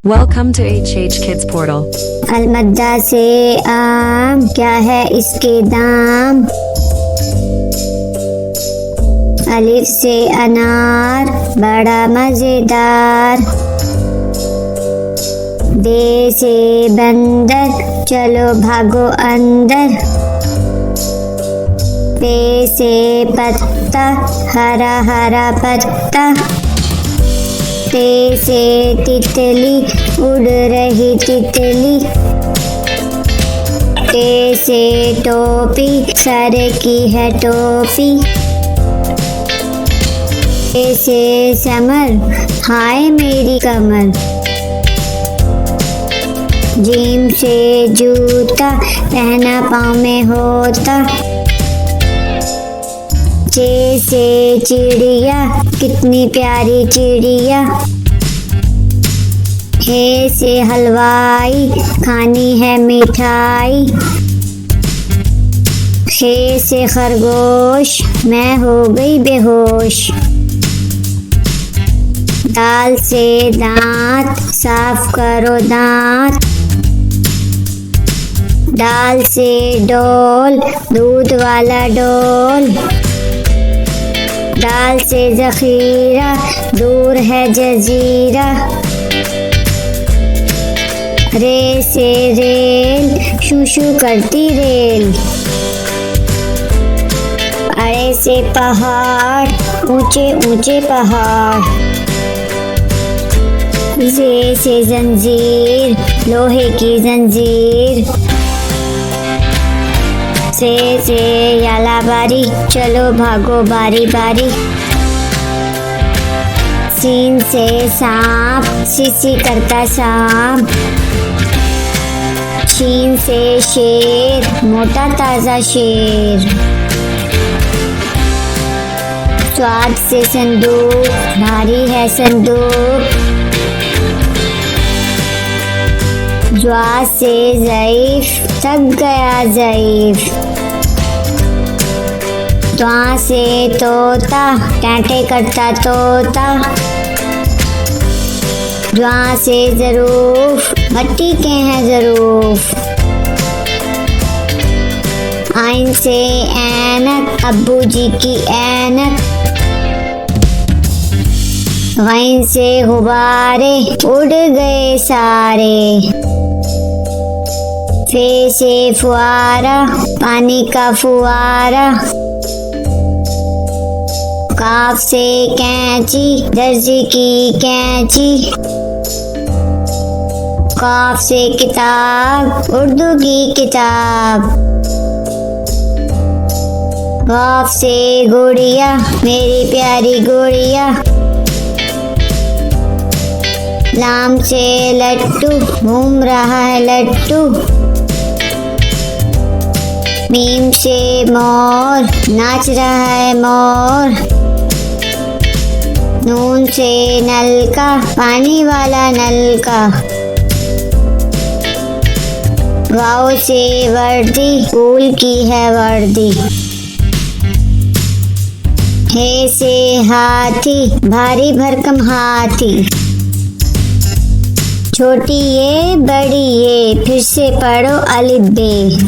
Welcome to HH Kids Portal. अलमद्दा से आम, क्या है इसके दाम। अलिफ से अनार, बड़ा मजेदार। बे से बंदर, चलो भागो अंदर। पे से पत्ता, हरा हरा पत्ता। ते से तितली, उड़ रही तितली। ते से टोपी, सर की है टोपी। ते से समर, हाय मेरी कमर। जीम से जूता, पहना पाँव में होता। चे से चिड़िया, कितनी प्यारी चिड़िया। हे से हलवाई, खानी है मिठाई। खे से खरगोश, मैं हो गई बेहोश। दाल से दांत, साफ करो दांत। दाल से डोल, दूध वाला डोल। दाल से जखीरा, दूर है जजीरा। रे से रेल, शू शू करती रेल। अरे से पहाड़, ऊंचे ऊंचे पहाड़। जे से जंजीर, लोहे की जंजीर। से याला बारी, चलो भागो बारी बारी। सीन से सांप, सीसी करता सांप। शीन से शेर, मोटा ताजा शेर। स्वाद से संदूक, भारी है संदूक। ज्वा से ज़ईफ, थक गया ज़ईफ। त्वा से तोता, टाँटे करता तोता। ज्वा से ज़रूफ, भट्टी के हैं ज़रूफ। आइन से ऐनक, अब्बू जी की ऐनक। गैन से गुब्बारे, उड़ गए सारे। फे से फुआरा, पानी का फुआरा। काफ से कैंची, दर्जी की कैंची। काफ से किताब, उर्दू की किताब। गाफ से गुड़िया, मेरी प्यारी गुड़िया। लाम से लट्टू, घूम रहा है लट्टू। मीम से मोर, नाच रहा है मोर। नून से नलका, पानी वाला नलका। वाव से वर्दी, स्कूल की है वर्दी। हे से हाथी, भारी भरकम हाथी। छोटी ये बड़ी ये, फिर से पढ़ो अलिफ बे।